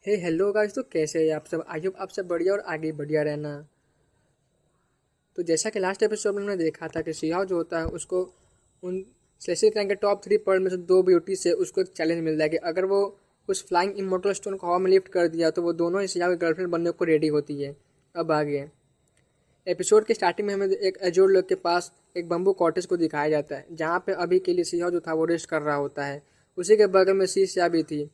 हे hello guys, तो कैसे हैं आप सब। आई होप आप सब बढ़िया और आगे बढ़िया रहना। तो जैसा कि लास्ट एपिसोड में हमने देखा था कि शिहाव जो होता है उसको उन सेलेस्टियल क्लैन के टॉप 3 पर्ल में से 2 ब्यूटी से उसको एक चैलेंज मिलता है कि अगर वो उस फ्लाइंग इमोर्टल स्टोन को हवा में लिफ्ट कर दिया तो वो दोनों ही शिहाव की गर्लफ्रेंड बनने को रेडी होती है। अब आगे एपिसोड के स्टार्टिंग में हमें एक एजोर लोग के पास एक बम्बू कॉटेज को दिखाया जाता है जहाँ पे अभी के लिए शिहाव जो था वो रेस्ट कर रहा होता है। उसी के बगल में शीशा भी थी।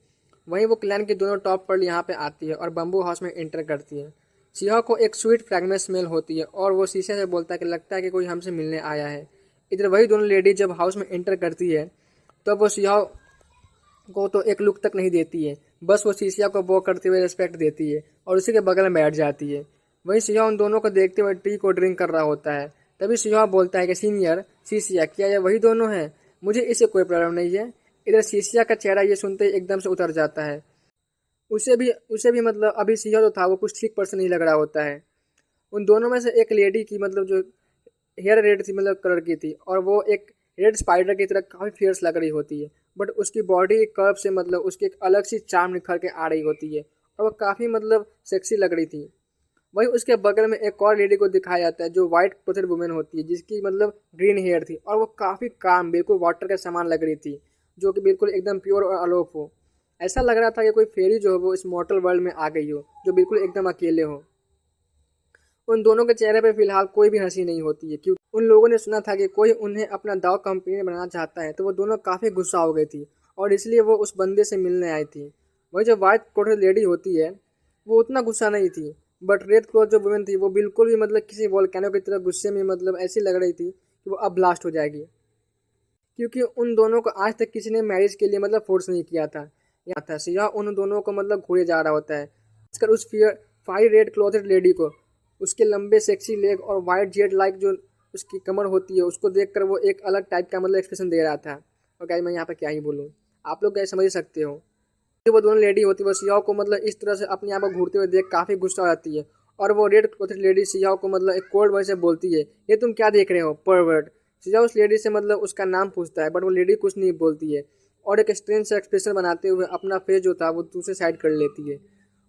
वहीं वो क्लैन की दोनों टॉप पर्ल यहाँ पे आती है और बम्बू हाउस में एंटर करती है। सिंह को एक स्वीट फ्रेगनेंस स्मेल होती है और वो शीशे से बोलता है कि लगता है कि कोई हमसे मिलने आया है। इधर वही दोनों लेडी जब हाउस में एंटर करती है तब वो सिंह को तो एक लुक तक नहीं देती है, बस वो शीशिया को बो करते हुए रिस्पेक्ट देती है और उसी के बगल में बैठ जाती है। वहीं सिंह उन दोनों को देखते हुए टी को ड्रिंक कर रहा होता है। तभी सिंह बोलता है कि सीनियर शीशिया, क्या ये वही दोनों हैं? मुझे इससे कोई प्रॉब्लम नहीं है। इधर शीशिया का चेहरा ये सुनते ही एकदम से उतर जाता है। उसे भी मतलब अभी सिंह जो था वो कुछ ठीक पर्सन नहीं लग रहा होता है। उन दोनों में से एक लेडी की मतलब जो हेयर रेड थी, मतलब कलर की थी, और वो एक रेड स्पाइडर की तरह काफ़ी फियर्स लग रही होती है। बट उसकी बॉडी कर्व से मतलब उसकी एक अलग सी चार्म निखर के आ रही होती है और वो काफ़ी मतलब सेक्सी लग रही थी। वहीं उसके बगल में एक और लेडी को दिखाया जाता है जो वाइट क्लोथेड वुमेन होती है, जिसकी मतलब ग्रीन हेयर थी और वो काफ़ी काम बिल्कुल वाटर के समान लग रही थी, जो कि बिल्कुल एकदम प्योर और अलोक हो। ऐसा लग रहा था कि कोई फेरी जो है वो इस मॉर्टल वर्ल्ड में आ गई हो, जो बिल्कुल एकदम अकेले हो। उन दोनों के चेहरे पे फिलहाल कोई भी हंसी नहीं होती है, क्योंकि उन लोगों ने सुना था कि कोई उन्हें अपना दाव कंपनी में बनाना चाहता है, तो वो दोनों काफ़ी गुस्सा हो गई थी और इसलिए वो उस बंदे से मिलने आई थी। वही जो व्हाइट कोटेड लेडी होती है वो उतना गुस्सा नहीं थी, बट रेड क्लॉथ जो वुमेन थी वो बिल्कुल भी मतलब किसी वोल्केनो की तरह गुस्से में मतलब ऐसी लग रही थी कि वो अब ब्लास्ट हो जाएगी, क्योंकि उन दोनों को आज तक किसी ने मैरिज के लिए मतलब फोर्स नहीं किया था। यहाँ था सिया उन दोनों को मतलब घूरे जा रहा होता है, खासकर उस फाइव रेड क्लॉथेड लेडी को। उसके लंबे सेक्सी लेग और वाइट जेट लाइक जो उसकी कमर होती है उसको देखकर वो एक अलग टाइप का मतलब एक्सप्रेशन दे रहा था। और गाइस, मैं यहाँ पर क्या ही बोलूँ, आप लोग क्या समझ ही सकते हो। जो वो दोनों लेडी होती है वो सियाओ को मतलब इस तरह से अपने आप को घूरते हुए देख काफ़ी गुस्सा हो जाती है और वो रेड क्लोथेड लेडी सियाओ को मतलब एक कोल्ड वॉइस से बोलती है, ये तुम क्या देख रहे हो परवर्ट। सियाओ उस लेडी से मतलब उसका नाम पूछता है, बट वो लेडी कुछ नहीं बोलती है और एक स्ट्रेंज सा एक्सप्रेशन बनाते हुए अपना फेस जो था वो दूसरे साइड कर लेती है।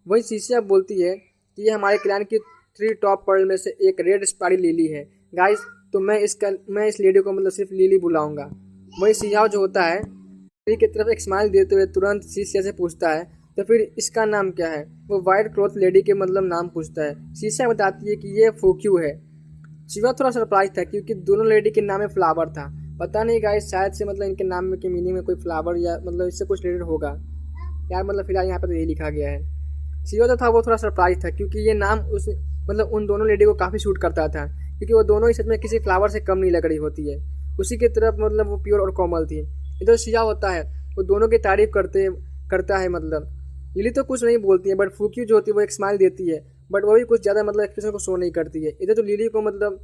वही शीशिया बोलती है कि ये हमारे क्लैन की 3 टॉप पर्ल में से एक रेड स्पाइडी लिली है गाइस, तो मैं इस लेडी को मतलब सिर्फ लिली बुलाऊंगा। वही सियाओ जो होता है लेडी की तरफ एक स्माइल देते हुए तुरंत शीशा से पूछता है, तो फिर इसका नाम क्या है? वो वाइट क्लॉथ लेडी के मतलब नाम पूछता है। शीशा बताती है कि ये फूक्यू है। शिवा थोड़ा सरप्राइज था क्योंकि दोनों लेडी के नाम में फ्लावर था। पता नहीं गाइस, शायद से मतलब इनके नाम में के मीनिंग में कोई फ्लावर या मतलब इससे कुछ रिलेटेड होगा यार। मतलब फिलहाल यहाँ पर तो यही लिखा गया है। शिवा जो था वो थोड़ा सरप्राइज था क्योंकि ये नाम उस मतलब उन दोनों लेडी को काफ़ी सूट करता था, क्योंकि वो दोनों ही सच में किसी फ्लावर से कम नहीं लग रही होती है। उसी की तरफ मतलब वो प्योर और कोमल थी। इधर शिया होता है वो दोनों की तारीफ करता है। मतलब लिली तो कुछ नहीं बोलती है, बट फूकी जो होती है वो एक स्माइल देती है, बट वो भी कुछ ज़्यादा मतलब एक्सप्रेशन को शो नहीं करती है। इधर तो लिली को मतलब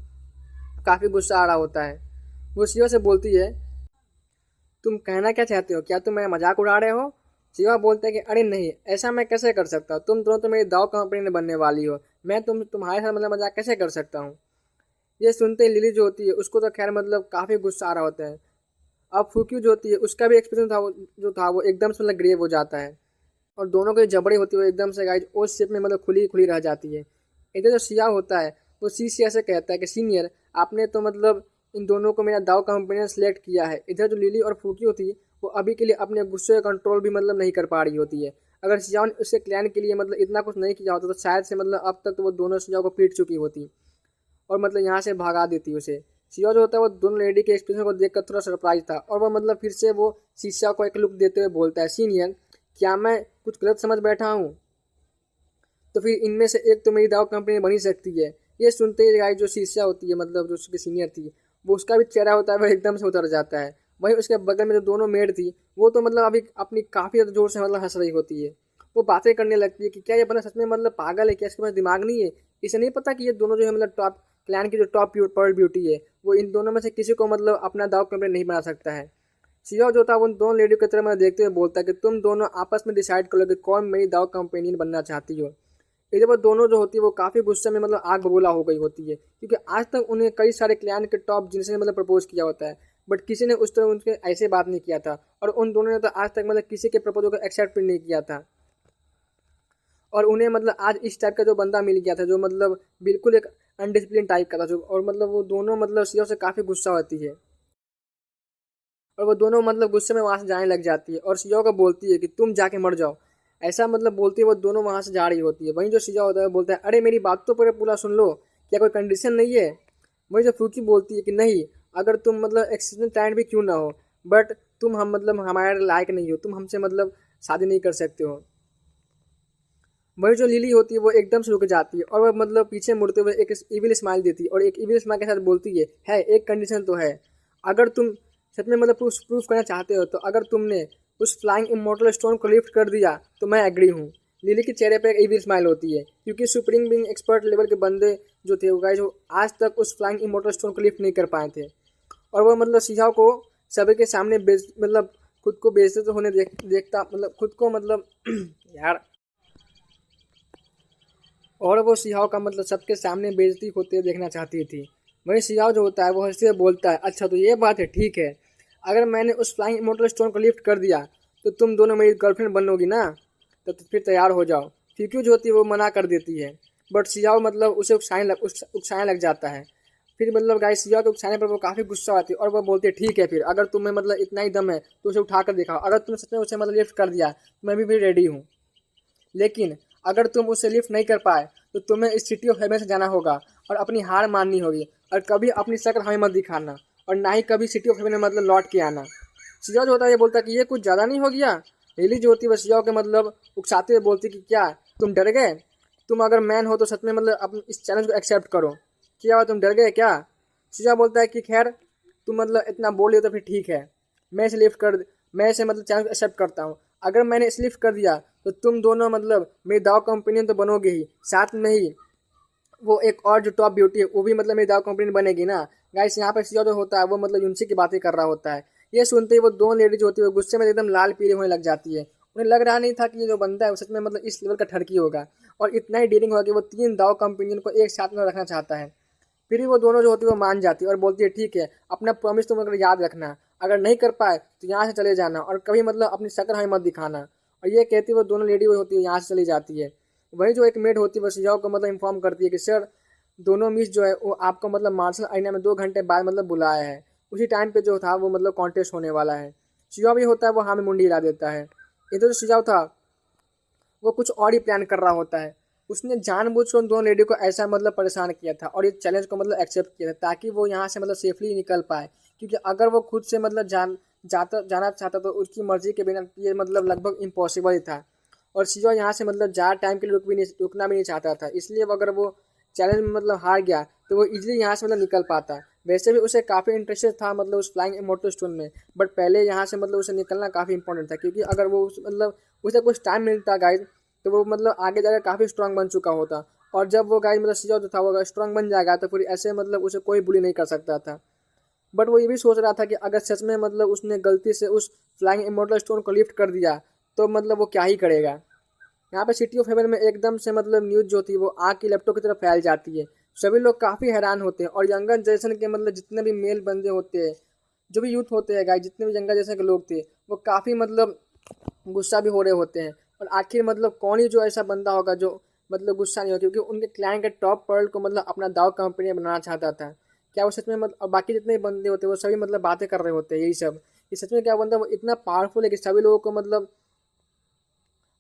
काफ़ी गुस्सा आ रहा होता है। वो शिवा से बोलती है, तुम कहना क्या चाहते हो? क्या तुम मेरा मजाक उड़ा रहे हो? शिवा बोलता है कि अरे नहीं, ऐसा मैं कैसे कर सकता हूँ, तुम दोनों तो मेरी दाव कंपनी में बनने वाली हो, मैं तुम्हारे साथ मतलब मजाक कैसे कर सकता हूँ। ये सुनते ही लिली जो होती है उसको तो खैर मतलब काफ़ी गुस्सा आ रहा होता है। अब फूक्यू जो होती है उसका भी एक्सप्रेशन था जो था वो एकदम से मतलब ग्रेव हो जाता है और दोनों की जबड़ी होती है वो एकदम से गाइज उस शेप में मतलब खुली खुली रह जाती है। इधर जो सिया होता है वो शीशिया से कहता है कि सीनियर, आपने तो मतलब इन दोनों को मेरा दाव कंपनी ने सेलेक्ट किया है। इधर जो लिली और फूक्यू थी वो अभी के लिए अपने गुस्से का कंट्रोल भी मतलब नहीं कर पा रही होती है। अगर सिया ने उसके क्लैन के लिए मतलब इतना कुछ नहीं किया होता तो शायद से मतलब अब तक तो वो दोनों सिया को पीट चुकी होती और मतलब यहाँ से भगा देती उसे। शिवा जो होता है वो दोनों लेडी के एक्सप्रेशन को देखकर थोड़ा सरप्राइज था और वो मतलब फिर से वो शीशा को एक लुक देते हुए बोलता है, सीनियर, क्या मैं कुछ गलत समझ बैठा हूँ? तो फिर इनमें से एक तो मेरी दाव कंपनी बन ही सकती है। ये सुनते ही गाय जो शीशा होती है मतलब जो उसकी सीनियर थी वो उसका भी चेहरा होता है वो एकदम से उतर जाता है। वहीं उसके बगल में जो दोनों मेड थी वो तो मतलब अभी अपनी काफ़ी ज़्यादा जोर से मतलब हंस रही होती है। वो बातें करने लगती है कि क्या ये बंदा सच में मतलब पागल है, क्या इसके पास दिमाग नहीं है? इसे नहीं पता कि ये दोनों जो है मतलब टॉप क्लैन की जो टॉप पर्ल ब्यूटी है वो इन दोनों में से किसी को मतलब अपना दाव कंपनी नहीं बना सकता है। सिया जो था उन दोनों लेडियों की तरफ मैं देखते हुए बोलता है कि तुम दोनों आपस में डिसाइड कर लो कि कौन मेरी दाव कंपेनियन बनना चाहती हो। इधर वो दोनों जो होती है वो काफ़ी गुस्से में मतलब आग बबूला हो गई होती है, क्योंकि आज तक उन्हें कई सारे क्लैन के टॉप जिनसे मतलब प्रपोज किया होता है, बट किसी ने उस तरह उनके ऐसे बात नहीं किया था और उन दोनों ने तो आज तक मतलब किसी के प्रपोजल को एक्सेप्ट भी नहीं किया था। और उन्हें मतलब आज इस टाइप का जो बंदा मिल गया था जो मतलब बिल्कुल एक अनडिसिप्लिन टाइप का था जो, और मतलब वो दोनों मतलब सीओ से काफ़ी गुस्सा होती है और वो दोनों मतलब गुस्से में वहाँ से जाने लग जाती है और सीओ को बोलती है कि तुम जाके मर जाओ। ऐसा मतलब बोलती है, वो दोनों वहाँ से जा रही होती है। वहीं जो सीओ होता है वो बोलता है अरे मेरी बात तो पूरा सुन लो, क्या कोई कंडीशन नहीं है। वहीं जो फ्रूची बोलती है कि नहीं, अगर तुम मतलब एक्सीडेंट टाइम भी क्यों ना हो, बट तुम हम मतलब हमारे लायक नहीं हो, तुम हमसे मतलब शादी नहीं कर सकते हो। वही जो लिली होती है वो एकदम से रुक जाती है और वह मतलब पीछे मुड़ते हुए एक इविल स्माइल देती है और एक इविल स्माइल के साथ बोलती है एक कंडीशन तो है, अगर तुम सच में मतलब प्रूफ करना चाहते हो तो अगर तुमने उस फ्लाइंग इमोर्टल स्टोन को लिफ्ट कर दिया तो मैं एग्री हूँ। लिली के चेहरे पे एक इविल स्माइल होती है क्योंकि सुप्रीम बिंग एक्सपर्ट लेवल के बंदे जो थे वो गाइस जो आज तक उस फ्लाइंग इमोर्टल स्टोन को लिफ्ट नहीं कर पाए थे और वह मतलब सियाओ को सभी के सामने मतलब खुद को बेइज्जत होने देखता मतलब खुद को मतलब यार, और वो सियाओ का मतलब सबके सामने बेइज्जती होते हुए देखना चाहती थी। वहीं सियाओ जो होता है वो हंसते हुए बोलता है अच्छा तो ये बात है, ठीक है, अगर मैंने उस फ्लाइंग इमोर्टल स्टोन को लिफ्ट कर दिया तो तुम दोनों मेरी गर्लफ्रेंड बनोगी ना, तो फिर तैयार हो जाओ। क्योंकि जो होती है वो मना कर देती है, बट सियाओ मतलब उसे उकसाने लग जाता है। फिर मतलब गाइस सियाओ के उकसाने पर वो काफ़ी गुस्सा आती है और वो बोलती है ठीक है, फिर अगर तुम्हें मतलब इतना ही दम है तो उसे उठा कर दिखाओ, अगर तुमने सच में उसे मतलब लिफ्ट कर दिया तो मैं भी रेडी हूँ। लेकिन अगर तुम उसे लिफ्ट नहीं कर पाए तो तुम्हें इस सिटी ऑफ हेवन से जाना होगा और अपनी हार माननी होगी और कभी अपनी शक्ल हमें मत दिखाना और ना ही कभी सिटी ऑफ हेवन में मतलब लौट के आना। सियाओ जो होता है ये बोलता है कि ये कुछ ज़्यादा नहीं हो गया। लिली जो होती है वह सियाओ के मतलब उकसाते हुए बोलती कि क्या तुम डर गए, तुम अगर मैन हो तो सच में मतलब अपने इस चैलेंज को एक्सेप्ट करो, क्या हुआ तुम डर गए क्या। सियाओ बोलता है कि खैर तुम मतलब इतना बोल रहे हो तो फिर ठीक है, मैं इसे मतलब चैलेंज एक्सेप्ट करता हूँ। अगर मैंने इसे लिफ्ट कर दिया तो तुम दोनों मतलब मेरी दाव कंपनी तो बनोगे ही, साथ में ही वो एक और जो टॉप ब्यूटी है वो भी मतलब मेरी दाव कंपनी बनेगी ना। गाइस यहाँ पर सीओ जो होता है वो मतलब यूनिसी की बातें कर रहा होता है। ये सुनते ही वो दोनों लेडीज होती है वो गुस्से में एकदम लाल पीली होने लग जाती है। उन्हें लग रहा नहीं था कि ये जो बंदा है वो सच में मतलब इस लेवल का ठरकी होगा और इतना ही डीलिंग होगा कि वो 3 दाव कंपनियन को एक साथ में रखना चाहता है। फिर भी वो दोनों जो होती है वो मान जाती है और बोलती है ठीक है, अपना प्रॉमिस तुम अगर याद रखना, अगर नहीं कर पाए तो यहाँ से चले जाना और कभी मतलब अपनी शक्ल हमें मत दिखाना। और ये कहती है वो दोनों लेडी वो होती है यहाँ से चली जाती है। वही जो एक मेड होती है वो सिजाओ को मतलब इन्फॉर्म करती है कि सर दोनों मिस जो है वो आपको मतलब मार्शल आर्ट में 2 घंटे बाद मतलब बुलाया है, उसी टाइम पे जो था वो मतलब कॉन्टेस्ट होने वाला है। सिजाओ भी होता है वो हाँ में मुंडी हिला देता है। इधर जो सिजाओ था वो कुछ और ही प्लान कर रहा होता है। उसने जानबूझकर उन दोनों लेडी को ऐसा मतलब परेशान किया था और ये चैलेंज को मतलब एक्सेप्ट किया था ताकि वो यहाँ से मतलब सेफली निकल पाए, क्योंकि अगर वो खुद से मतलब जाना चाहता तो उसकी मर्जी के बिना ये मतलब लगभग इम्पॉसिबल ही था। और सीजो यहाँ से मतलब ज़्यादा टाइम के लिए रुकना भी नहीं चाहता था, इसलिए अगर वो चैलेंज में मतलब हार गया तो वो इजीली यहाँ से मतलब निकल पाता। वैसे भी उसे काफ़ी इंटरेस्टेड था मतलब उस फ्लाइंग इमोर्टल स्टोन में, बट पहले यहाँ से मतलब उसे निकलना काफ़ी इंपॉर्टेंट था, क्योंकि अगर वो मतलब उसे कुछ टाइम मिलता गाइड तो वो मतलब आगे जाकर काफ़ी स्ट्रांग बन चुका होता। और जब वो गाइड मतलब सीजो जो था वो स्ट्रांग बन जाएगा तो फिर ऐसे मतलब उसे कोई बुली नहीं कर सकता था। बट वो ये भी सोच रहा था कि अगर सच में मतलब उसने गलती से उस फ्लाइंग इमोर्टल स्टोन को लिफ्ट कर दिया तो मतलब वो क्या ही करेगा। यहाँ पे सिटी ऑफ हेवन में एकदम से मतलब न्यूज़ जो थी वो आग की लपटों की तरफ फैल जाती है। सभी लोग काफ़ी हैरान होते हैं और यंगर जनरेशन के मतलब जितने भी मेल बंदे होते हैं, जो भी यूथ होते हैं गाइस, जितने भी यंगर जनरेशन के लोग थे वो काफ़ी मतलब गुस्सा भी हो रहे होते हैं। और आखिर मतलब कौन ही जो ऐसा बंदा होगा जो मतलब गुस्सा नहीं हो, क्योंकि उनके क्लाइंट के टॉप पर्ल को मतलब अपना दाव कंपनी बनाना चाहता था। क्या वो सच में मतलब, और बाकी जितने भी बंदे होते हैं वो सभी मतलब बातें कर रहे होते हैं यही सब कि सच में क्या बंदा वो इतना पावरफुल है कि सभी लोगों को मतलब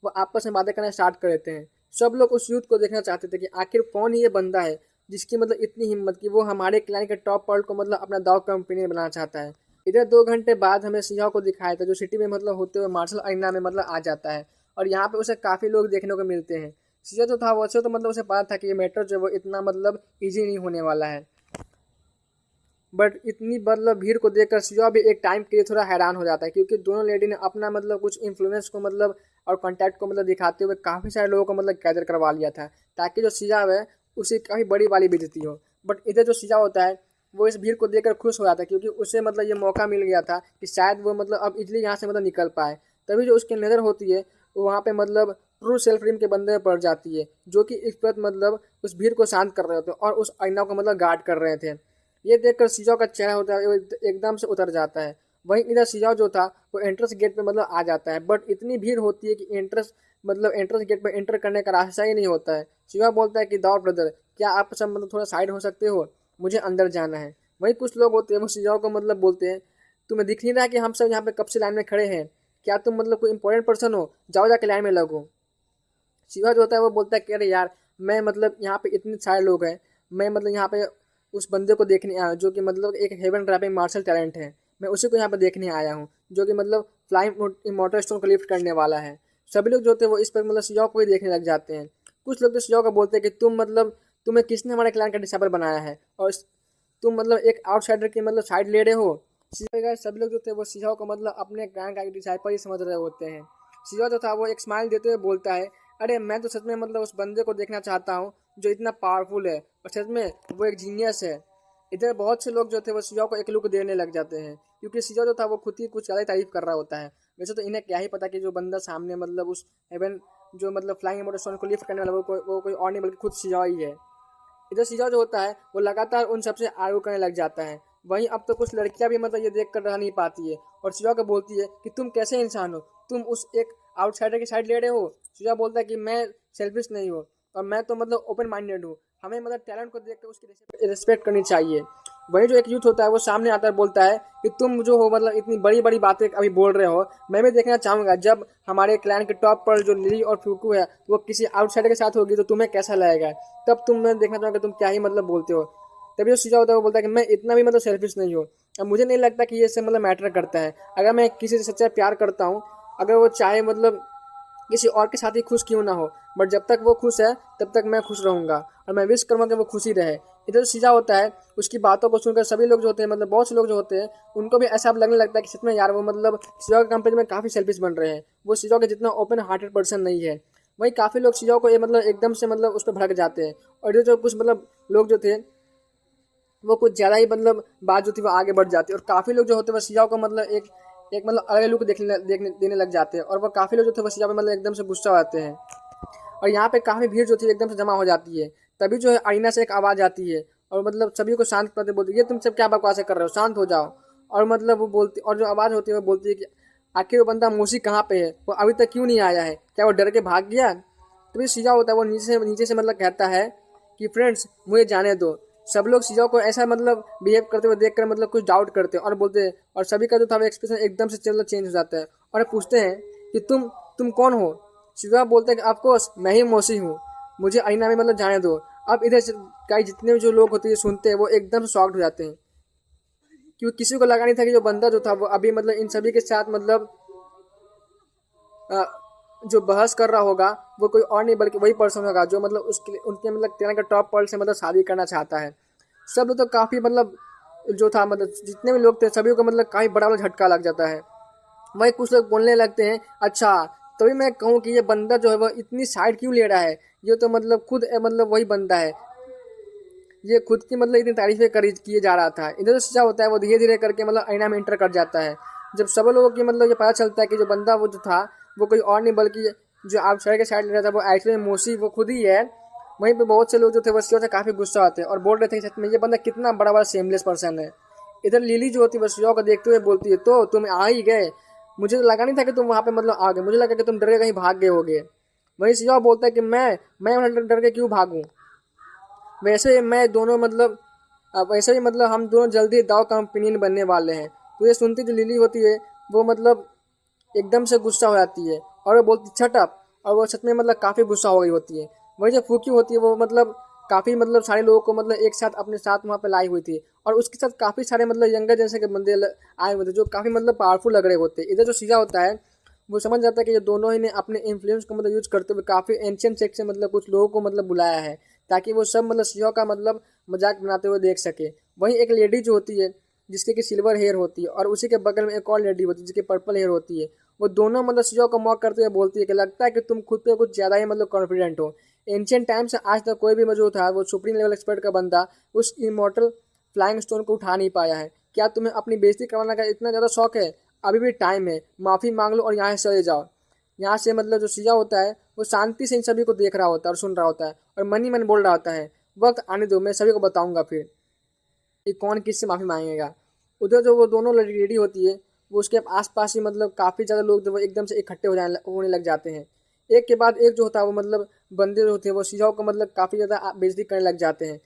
वो आपस में बातें करना स्टार्ट कर देते हैं। सब लोग उस यूथ को देखना चाहते थे कि आखिर कौन ये बंदा है जिसकी मतलब इतनी हिम्मत कि वो हमारे क्लाइंट के टॉप पर्ल को मतलब अपना दाव कंपनी बनाना चाहता है। इधर 2 घंटे बाद हमें सिंह को दिखाया था जो सिटी में मतलब होते हुए मार्शल अरीना में मतलब आ जाता है और यहाँ पे उसे काफ़ी लोग देखने को मिलते हैं। सिंह जो था वैसे तो मतलब उसे पता था कि ये मैटर जो है वो इतना मतलब ईजी नहीं होने वाला है, बट इतनी मतलब भीड़ को देखकर सिवा भी एक टाइम के लिए थोड़ा हैरान हो जाता है, क्योंकि दोनों लेडी ने अपना मतलब कुछ इन्फ्लुएंस को मतलब और कॉन्टैक्ट को मतलब दिखाते हुए काफ़ी सारे लोगों को मतलब गैदर करवा लिया था ताकि जो सिजा है उसे काफ़ी बड़ी वाली बेइज्जती हो। बट इधर जो सिजा होता है वो इस भीड़ को देखकर खुश हो जाता है, क्योंकि उसे मतलब ये मौका मिल गया था कि शायद वो मतलब अब इजली यहाँ से मतलब निकल पाए। तभी जो उसकी नज़र होती है वो वहाँ पे मतलब ट्रू सेल्फ ड्रीम के बंदे में पड़ जाती है, जो कि इस पर मतलब उस भीड़ को शांत कर रहे होते हैं और उस आईना को मतलब गार्ड कर रहे थे। ये देखकर सीजो का चेहरा होता है वो एकदम से उतर जाता है वहीं इधर शिजाओ जो था वो एंट्रेंस गेट पे मतलब आ जाता है, बट इतनी भीड़ होती है कि एंट्रेंस गेट पे एंटर करने का रास्ता ही नहीं होता है। शिजाओ बोलता है कि दाओ ब्रदर, क्या आप सब मतलब थोड़ा साइड हो सकते हो, मुझे अंदर जाना है। वहीं कुछ लोग होते हैं वो शिजाओ को मतलब बोलते हैं, तुम्हें दिख नहीं रहा है कि हम सब यहाँ पे कब से लाइन में खड़े हैं, क्या तुम मतलब कोई इंपॉर्टेंट पर्सन हो, जाओ जाके लाइन में लगो। शिवा जो होता है वो बोलता है कि अरे यार, मैं मतलब यहाँ पे इतने सारे लोग हैं, मैं मतलब यहाँ पे उस बंदे को देखने आया हूँ जो कि मतलब एक हेवन ड्रैपिंग मार्शल टैलेंट है, मैं उसी को यहाँ पे देखने आया हूँ, जो कि मतलब फ्लाइंग इमॉर्टल स्टोन को लिफ्ट करने वाला है। सभी लोग जो होते हैं वो इस पर मतलब शिजाओ को ही देखने लग जाते हैं। कुछ लोग तो शिजाओ को बोलते हैं कि तुम्हें किसने हमारे क्लैन का डिसाइबल बनाया है, और तुम मतलब एक आउटसाइडर की मतलब साइड ले रहे हो। सभी लोग जो थे वो शिजाओ को मतलब अपने क्लैन का डिसाइपल ही समझ रहे होते हैं। शिजाओ जो था वो एक स्माइल देते हुए बोलता है, अरे मैं तो सच में मतलब उस बंदे को देखना चाहता हूँ जो इतना पावरफुल है, और सच में वो एक जीनियस है। इधर बहुत से लोग जो थे वो शिजाओ को एक लुक देने लग जाते हैं, क्योंकि शिजाओ जो था वो खुद ही कुछ ज़्यादा तारीफ कर रहा होता है। वैसे तो इन्हें क्या ही पता कि जो बंदा सामने मतलब उस हेवन जो मतलब फ्लाइंग इमॉर्टल स्टोन को लिफ्ट करने वाला वो कोई और नहीं बल्कि खुद शिजाओ ही है। इधर शिजाओ जो होता है वो लगातार उन सबसे आर्ग्यू करने लग जाता है। वहीं अब तो कुछ लड़कियां भी मतलब ये देख कर रह नहीं पाती है, और शिजाओ को बोलती है कि तुम कैसे इंसान हो, तुम उस एक आउटसाइडर की साइड ले रहे हो। शिजाओ बोलता है कि मैं सेल्फिश नहीं हूँ, और मैं तो मतलब ओपन माइंडेड हूँ, हमें मतलब टैलेंट को देख कर उसकी रिस्पेक्ट करनी चाहिए। वही जो एक यूथ होता है वो सामने आता है, बोलता है कि तुम जो हो मतलब इतनी बड़ी बड़ी बातें अभी बोल रहे हो, मैं भी देखना चाहूंगा जब हमारे क्लैन के टॉप पर जो लिली और फ्यूकू है वो किसी आउटसाइडर के साथ होगी तो तुम्हें कैसा लगेगा, तब मैं देखना चाहूंगा तुम क्या ही मतलब बोलते हो। तभी जो शिजा होता है वो बोलता है कि मैं इतना भी मतलब सेल्फिश नहीं हूँ। अब मुझे नहीं लगता कि ये सब मतलब मैटर करता है, अगर मैं किसी से सच्चा प्यार करता हूँ, अगर वो चाहे मतलब किसी और के साथ ही खुश क्यों ना हो, बट जब तक वो खुश है तब तक मैं खुश रहूंगा, और मैं विश करूँगा कि वो खुशी रहे। इधर शिजा होता है, उसकी बातों को सुनकर सभी लोग जो होते हैं मतलब बहुत से लोग जो होते हैं उनको भी ऐसा लगने लगता है कि सच में यार वो मतलब शिजा के कंपेयर में काफ़ी सेल्फिश बन रहे हैं, वो शिजा के जितना ओपन हार्टेड पर्सन नहीं है। वहीं काफ़ी लोग शिजा को ये मतलब एकदम से मतलब उस पर भड़क जाते हैं, और ये जो कुछ मतलब लोग जो थे वो कुछ ज़्यादा ही मतलब बात जो थी वो आगे बढ़ जाती है, और काफ़ी लोग जो होते हैं वो शिजाओ को मतलब एक एक मतलब अलग लुक देखने देने लग जाते हैं, और वो काफ़ी लोग जो थे वो शिजाओ पे मतलब एकदम से गुस्सा आते हैं। और यहाँ पे काफ़ी भीड़ जो थी एकदम से जमा हो जाती है। तभी जो है अरीना से एक आवाज़ आती है, और मतलब सभी को शांत करते बोलती है, ये तुम सब क्या बकवासें कर रहे हो, शांत हो जाओ। और मतलब वो बोलती, और जो आवाज़ होती है वो बोलती है कि आखिर वो बंदा मोशी कहाँ पे है, वो अभी तक क्यों नहीं आया है, क्या वो डर के भाग गया। तभी शिजा होता है वो नीचे से मतलब कहता है कि फ्रेंड्स मुझे जाने दो। सब लोग शिजाओ को ऐसा मतलब बिहेव करते हुए देखकर मतलब कुछ डाउट करते हैं और बोलते हैं, और सभी का जो था वो एक्सप्रेशन एकदम से चेंज हो जाता है, और पूछते हैं कि तुम कौन हो। शिजा बोलते हैं कि ऑफकोर्स मैं ही मौसी हूँ, मुझे अरीना में मतलब जाने दो। अब इधर से कई जितने भी जो लोग होते हैं सुनते हैं वो एकदम से शॉक्ड हो जाते हैं, क्योंकि किसी को लगा नहीं था कि जो बंदा जो था वो अभी मतलब इन सभी के साथ मतलब जो बहस कर रहा होगा वो कोई और नहीं बल्कि वही पर्सन होगा जो मतलब उसके उनके मतलब तेरह का टॉप पर्ल से मतलब शादी करना चाहता है। सब लोग तो काफ़ी मतलब जो था मतलब जितने भी लोग थे सभी को मतलब काफ़ी बड़ा वाला झटका लग जाता है। वही कुछ लोग बोलने लगते हैं, अच्छा तभी मैं कहूँ कि ये बंदा जो है वो इतनी साइड क्यों ले रहा है, ये तो मतलब खुद मतलब वही बंदा है, ये खुद की मतलब इतनी तारीफें करी किए जा रहा था। इधर जो शिजा होता है वो धीरे धीरे करके मतलब आईना में इंटर कर जाता है। जब सब लोगों की मतलब ये पता चलता है कि जो बंदा वो जो था वो कोई और नहीं बल्कि जो आउटसाइड के साइड ले रहा था वो एक्चुअली मोसी वो खुद ही है। वहीं पे बहुत से लोग जो थे वो शिजा से काफ़ी गुस्सा आते हैं और बोल रहे थे कि सच में ये बंदा कितना बड़ा बड़ा सेमलेस पर्सन है। इधर लिली जो होती है वो शिजा को देखते हुए बोलती है, तो तुम आ ही गए, मुझे तो लगा नहीं था कि तुम वहाँ पे मतलब आ गए, मुझे लगा कि तुम डर के कहीं भाग गए होगे। वहीं शिजा बोलता है कि मैं डर के क्यों भागूँ, वैसे मैं दोनों मतलब वैसे ही मतलब हम दोनों जल्दी दाव कंपेनियन बनने वाले हैं। तो ये सुनती जो लिली होती है वो मतलब एकदम से गुस्सा हो जाती है, और वो बोलती छट अप, और वो सच में मतलब काफ़ी गुस्सा हो गई होती है। वही जो फूकी होती है वो मतलब काफ़ी मतलब सारे लोगों को मतलब एक साथ अपने साथ वहाँ पे लाई हुई थी, और उसके साथ काफ़ी सारे मतलब यंगर जैसे के बंदे आए हुए थे जो काफ़ी मतलब पावरफुल लग रहे होते। इधर जो सीजा होता है वो समझ जाता है कि ये दोनों ही ने अपने इन्फ्लुएंस को मतलब यूज करते हुए काफ़ी एंशियंट सेक्स से मतलब कुछ लोगों को मतलब बुलाया है, ताकि वो सब मतलब सीजा का मतलब मजाक बनाते हुए देख सके। वहीं एक लेडी जो होती है जिसके की सिल्वर हेयर होती है, और उसी के बगल में एक और लेडी होती है जिसकी पर्पल हेयर होती है, वो दोनों मतलब सीजो को मॉक करते हुए बोलती है कि लगता है कि तुम खुद पे कुछ ज़्यादा ही मतलब कॉन्फिडेंट हो। एंशियंट टाइम से आज तक कोई भी मौजूद था वो सुप्रीम लेवल एक्सपर्ट का बंदा उस इमोर्टल फ्लाइंग स्टोन को उठा नहीं पाया है। क्या तुम्हें अपनी बेइज्जती करवाने का इतना ज़्यादा शौक है? अभी भी टाइम है, माफ़ी मांग लो और यहाँ से चले जाओ। यहाँ से मतलब जो सीजा होता है वो शांति से इन सभी को देख रहा होता है और सुन रहा होता है, और मन ही मन बोल रहा होता है, वक्त आने दो, मैं सभी को बताऊंगा फिर कि कौन किससे माफ़ी मांगेगा। उधर जो वो दोनों लेडी होती है वो उसके आसपास ही मतलब काफ़ी ज़्यादा लोग जो वो एकदम से इकट्ठे होने लग जाते हैं। एक के बाद एक जो होता है वो मतलब बंदे जो होते हैं वो शिजाओ को मतलब काफ़ी ज़्यादा बेइज्जती करने लग जाते हैं।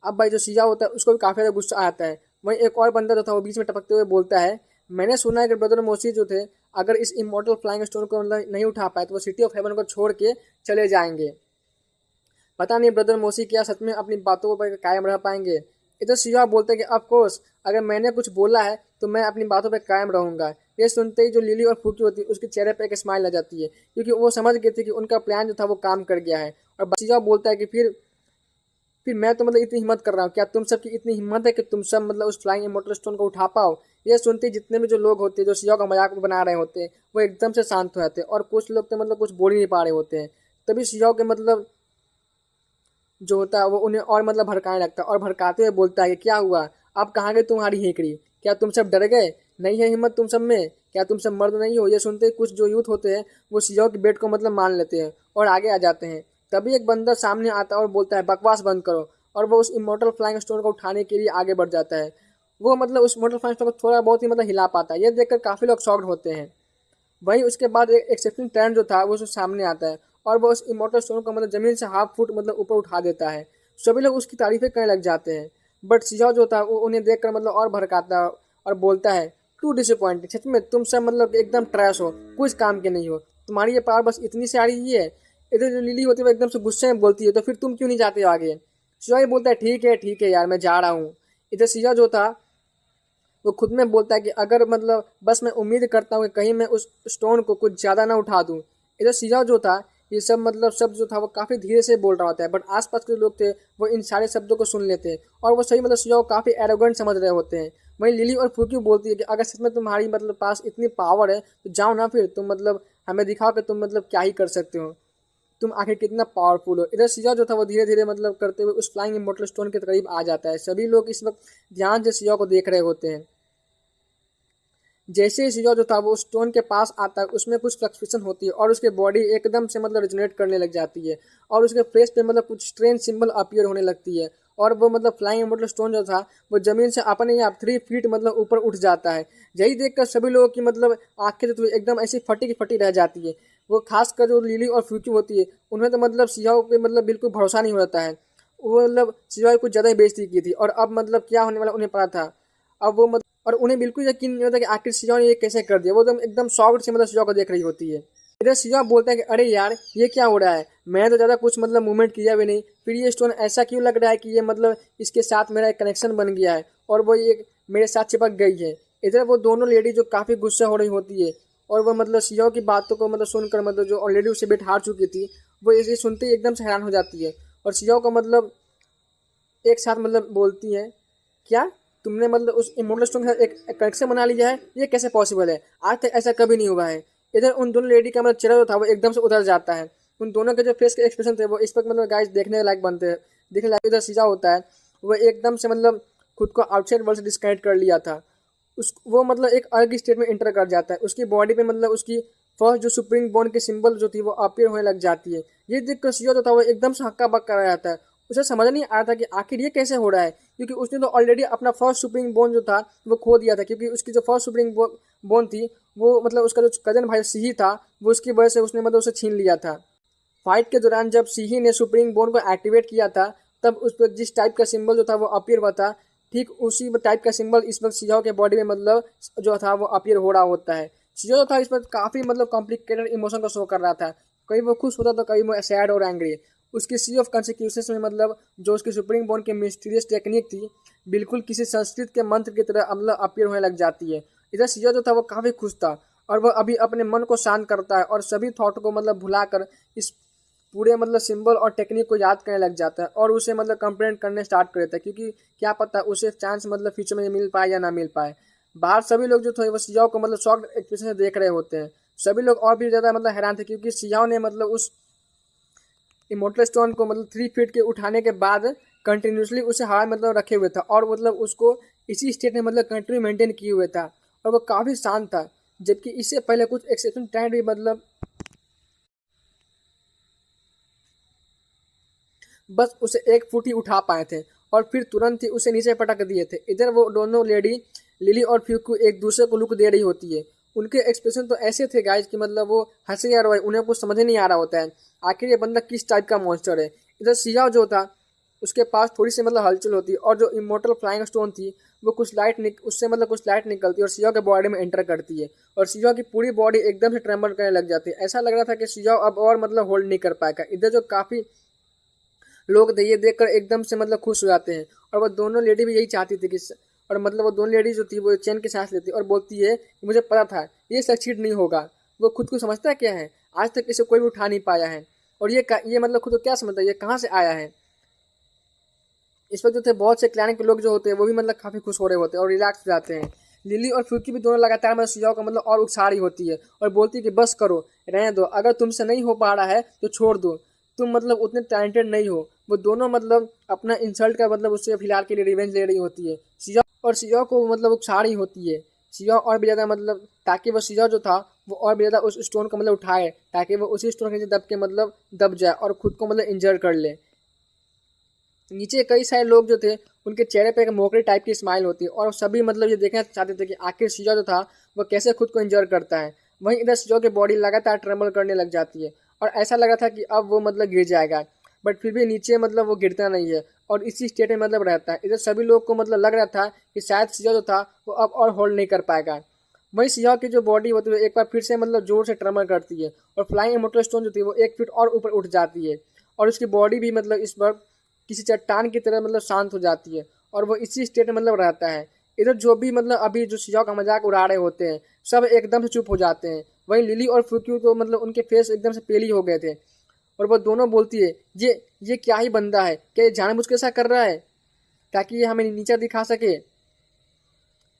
अब भाई जो शिजाओ होता है उसको भी काफ़ी ज़्यादा गुस्सा आता है। वहीं एक और बंदा जो था वो बीच में टपकते हुए बोलता है, मैंने सुना है कि ब्रदर मोसी जो थे अगर इस इमॉर्टल फ्लाइंग स्टोन को मतलब नहीं उठा पाए तो वो सिटी ऑफ हेवन को छोड़ के चले जाएंगे। पता नहीं ब्रदर मोसी क्या सच में अपनी बातों पर कायम रह पाएंगे। इधर शिवा बोलते हैं कि ऑफ कोर्स अगर मैंने कुछ बोला है तो मैं अपनी बातों पर कायम रहूंगा। ये सुनते ही जो लिली और फूकी होती है उसके चेहरे पर एक स्माइल आ जाती है, क्योंकि वो समझ गई थी कि उनका प्लान जो था वो काम कर गया है। और शिवा बोलता है कि फिर मैं तो मतलब इतनी हिम्मत कर रहा हूँ, क्या तुम सबकी इतनी हिम्मत है कि तुम सब मतलब उस फ्लाइंग इमॉर्टल स्टोन को उठा पाओ। ये सुनते ही जितने भी जो लोग होते हैं जो शिवा का मजाक बना रहे होते हैं वो एकदम से शांत हो जाते हैं, और कुछ लोग तो मतलब कुछ बोल ही नहीं पा रहे होते हैं। तभी शिवा के मतलब जो होता है वो उन्हें और मतलब भड़काने लगता है, और भड़काते हुए बोलता है कि क्या हुआ, अब कहाँ गई तुम्हारी हेकड़ी, क्या तुम सब डर गए, नहीं है हिम्मत तुम सब में, क्या तुम सब मर्द नहीं हो। ये सुनते ही कुछ जो यूथ होते हैं वो शिजाओ की बेट को मतलब मान लेते हैं और आगे आ जाते हैं। तभी एक बंदर सामने आता है और बोलता है बकवास बंद करो, और वो उस इमोर्टल फ्लाइंग स्टोन को उठाने के लिए आगे बढ़ जाता है। वो मतलब उस इमोर्टल फ्लाइंग स्टोन को थोड़ा बहुत ही मतलब हिला पाता है। ये देखकर काफ़ी लोग शॉक्ड होते हैं। वहीं उसके बाद एक एक्सेप्शनल टर्न जो था वो उसके सामने आता है, और वो उस इमोर्टल स्टोन को मतलब जमीन से हाफ फुट मतलब ऊपर उठा देता है। सभी लोग उसकी तारीफें करने लग जाते हैं, बट शिजाओ जो था वो उन्हें देखकर मतलब और भड़काता है और बोलता है टू डिसअपॉइंटिंग, सच में तुम सब मतलब एकदम ट्रैश हो, कुछ काम के नहीं हो, तुम्हारी ये पावर बस इतनी से आ रही है। इधर जो लिली होती है वो एकदम से गुस्से में बोलती है तो फिर तुम क्यों नहीं जाते हो आगे। शिजा ये बोलता है ठीक है यार मैं जा रहा हूँ। इधर शिजा जो था वो खुद में बोलता है कि अगर मतलब बस मैं उम्मीद करता हूँ कि कहीं मैं उस स्टोन को कुछ ज़्यादा ना उठा दूँ। इधर शिजाओ जो था ये सब मतलब शब्द जो था वो काफ़ी धीरे से बोल रहा होता है, बट आसपास के लोग थे वो इन सारे शब्दों को सुन लेते हैं, और वो सही मतलब शिजाओ काफ़ी एरोगेंट समझ रहे होते हैं। वहीं लिली और फूकी बोलती है कि अगर सच में तुम्हारी मतलब पास इतनी पावर है तो जाओ ना, फिर तुम मतलब हमें दिखाओ कि तुम मतलब क्या ही कर सकते हो, तुम आखिर कितना पावरफुल हो। इधर शिजा जो था वो धीरे धीरे मतलब करते हुए उस फ्लाइंग इमोर्टल स्टोन के करीब आ जाता है। सभी लोग इस वक्त ध्यान से शिजा को देख रहे होते हैं। जैसे ही शिजा जो था वो स्टोन के पास आता है उसमें कुछ फ्लक्चुएशन होती है और उसकी बॉडी एकदम से मतलब रिजोनेट करने लग जाती है, और उसके फेस पे मतलब कुछ स्ट्रेंज सिंबल अपीयर होने लगती है, और वो मतलब फ्लाइंग इमॉर्टल स्टोन जो था वो जमीन से अपने आप 3 फीट मतलब ऊपर उठ जाता है। यही देखकर सभी लोगों की मतलब आंखें जो एकदम ऐसी फटी की फटी रह जाती है। वो खासकर जो लिली और फ्यूकी होती है उन्हें तो मतलब शिजा पे मतलब बिल्कुल भरोसा नहीं हो जाता है। वो मतलब शिजा कुछ ज़्यादा ही बेइज्जती की थी, और अब मतलब क्या होने वाला उन्हें पता था। अब वो मतलब और उन्हें बिल्कुल यकीन नहीं होता कि आखिर शिजा ने ये कैसे कर दिया। वो एकदम शॉक्ड से मतलब शिजा को देख रही होती है। इधर शिजा बोलता है कि अरे यार ये क्या हो रहा है, मैं तो ज़्यादा कुछ मतलब मूवमेंट किया भी नहीं, फिर ये स्टोन ऐसा क्यों लग रहा है कि ये मतलब इसके साथ मेरा एक कनेक्शन बन गया है और वो ये मेरे साथ चिपक गई है। इधर वो दोनों लेडी जो काफ़ी गुस्सा हो रही होती है, और वो मतलब शिजा की बातों को मतलब सुनकर मतलब जो ऑलरेडी उसे बेट हार चुकी थी वो इसे सुनते ही एकदम से हैरान हो जाती है, और शिजा को मतलब एक साथ मतलब बोलती है क्या तुमने मतलब उस इमोर्टल स्टोन के साथ एक कनेक्शन बना लिया है, ये कैसे पॉसिबल है, आज तक ऐसा कभी नहीं हुआ है। इधर उन दोनों लेडी का मतलब चेहरा जो था वो एकदम से उधर जाता है। उन दोनों के जो फेस के एक्सप्रेशन थे वो इस वक्त मतलब गाइस देखने लायक बनते हैं, देखने लायक। इधर सीधा होता है वो एकदम से मतलब खुद को आउटसाइड वर्ल्ड से डिस्कनेक्ट कर लिया था। उस वो मतलब एक अलग स्टेट में इंटर कर जाता है। उसकी बॉडी पे मतलब उसकी फर्स्ट जो सुप्रीम बॉन की सिंबल जो थी वो अपीयर होने लग जाती है। ये देखकर शियो जो था वो एकदम से हक्का बक्का रह जाता है। उसे समझ नहीं आया था कि आखिर ये कैसे हो रहा है, क्योंकि उसने तो ऑलरेडी अपना फर्स्ट सुप्रीम बोन जो था वो खो दिया था, क्योंकि उसकी जो फर्स्ट सुप्रीम बोन थी वो मतलब उसका जो कजन भाई सिही था वो उसकी वजह से उसने मतलब उसे छीन लिया था। फाइट के दौरान जब सिही ने सुप्रीम बोन को एक्टिवेट किया था तब उस पर जिस टाइप का सिंबल जो था वो अपीयर हुआ था, ठीक उसी टाइप का सिंबल इस वक्त सिजाओ के बॉडी में मतलब जो था वो अपीयर हो रहा होता है। सिजाओ जो था इस वक्त काफ़ी मतलब कॉम्प्लिकेटेड इमोशन को शो कर रहा था, कहीं वो खुश होता तो कहीं वो सैड और एंग्री। उसकी सी ऑफ कॉन्सिक्यूशंस में मतलब जो उसकी सुप्रीम बोन की मिस्टीरियस टेक्निक थी बिल्कुल किसी संस्कृत के मंत्र की तरह मतलब अपीयर होने लग जाती है। इधर सिजाओ जो था वो काफ़ी खुश था, और वह अभी अपने मन को शांत करता है और सभी थॉट को मतलब भुलाकर इस पूरे मतलब सिंबल और टेक्निक को याद करने लग जाता है, और उसे मतलब कंप्लेंट करने स्टार्ट कर देता है, क्योंकि क्या पता उसे चांस मतलब फ्यूचर में मिल पाए या ना मिल पाए। बाहर सभी लोग जो थे वो सियाओ को मतलब शॉक एक्सप्रेशन से देख रहे होते हैं। सभी लोग और भी ज़्यादा मतलब हैरान थे, क्योंकि सियाओ ने मतलब उस इमोर्टल स्टोन को मतलब 3 फीट के उठाने के बाद कंटिन्यूसली उसे हवा में मतलब रखे हुए था, और मतलब उसको इसी स्टेट में मतलब कंटिन्यू मेंटेन किए हुए था, और वो काफ़ी शांत था। जबकि इससे पहले कुछ एक्सेप्शन टाइम भी मतलब बस उसे 1 फुट ही उठा पाए थे, और फिर तुरंत ही उसे नीचे पटक दिए थे। इधर वो दोनों लेडी लिली और फ्यूक्यू एक दूसरे को लुक दे रही होती है। उनके एक्सप्रेशन तो ऐसे थे गाइस कि मतलब वो हंसे या रोए, उन्हें कुछ समझ नहीं आ रहा होता है आखिर ये बंदा किस टाइप का मॉन्स्टर है। इधर सियाओ जो था उसके पास थोड़ी सी मतलब हलचल होती और जो इमोर्टल फ्लाइंग स्टोन थी वो उससे मतलब कुछ लाइट निकलती और सियाओ के बॉडी में एंटर करती है और सियाओ की पूरी बॉडी एकदम से ट्रेमर करने लग जाती है। ऐसा लग रहा था कि सियाओ अब और मतलब होल्ड नहीं कर पाएगा। इधर जो काफ़ी लोग थे ये देखकर एकदम से मतलब खुश हो जाते हैं और वो दोनों लेडी भी यही चाहती थी कि और मतलब वो दोनों लेडी जो थी वो चैन की सांस लेती और बोलती है कि मुझे पता था ये सक्सीड नहीं होगा। वो खुद को समझता क्या है, आज तक इसे कोई भी उठा नहीं पाया है और ये मतलब खुद को क्या समझता है, ये कहाँ से आया है। इस वक्त जो थे बहुत से क्लैन के लोग जो होते हैं वो भी मतलब काफ़ी खुश हो रहे होते हैं और रिलैक्स हो जाते हैं। लिली और फ्यूकी भी दोनों लगातार मतलब सियाओ का मतलब और उकसा रही होती है और बोलती है कि बस करो, रहने दो, अगर तुमसे नहीं हो पा रहा है तो छोड़ दो, तुम मतलब उतने टैलेंटेड नहीं हो। वो दोनों मतलब अपना इंसल्ट का मतलब उससे फिलहाल के लिए रिवेंज ले रही होती है। सियाओ को मतलब उकसा रही होती है, सियाओ और भी ज़्यादा मतलब ताकि वो सियाओ जो था वो और भी ज़्यादा उस स्टोन को मतलब उठाए ताकि वो उसी स्टोन के नीचे दब के मतलब दब जाए और खुद को मतलब इंजर कर ले। नीचे कई सारे लोग जो थे उनके चेहरे पे एक मोकरी टाइप की स्माइल होती है और सभी मतलब ये देखना चाहते थे कि आखिर सियाओ जो था वो कैसे खुद को इंजर करता है। वहीं इधर सियाओ की बॉडी लगातार ट्रेमल करने लग जाती है और ऐसा लगा था कि अब वो मतलब गिर जाएगा, बट फिर भी नीचे मतलब वो गिरता नहीं है और इसी स्टेट में मतलब रहता है। इधर सभी लोग को मतलब लग रहा था कि शायद सियाओ जो था वो अब और होल्ड नहीं कर पाएगा। वहीं सियाओ की जो बॉडी होती है एक बार फिर से मतलब जोर से ट्रेमल करती है और फ्लाइंग इमोर्टल स्टोन जो थी वो 1 फीट और ऊपर उठ जाती है और उसकी बॉडी भी मतलब इस बार किसी चट्टान की तरह मतलब शांत हो जाती है और वो इसी स्टेट में मतलब रहता है। इधर जो भी मतलब अभी जो सियाओ का मजाक उड़ा रहे होते हैं सब एकदम से चुप हो जाते हैं। वहीं लिली और फ्यूक्यू तो मतलब उनके फेस एकदम से पेली हो गए थे और वो दोनों बोलती है ये क्या ही बंदा है, क्या ये जानबूझ के ऐसा कर रहा है ताकि ये हमें नीचा दिखा सके।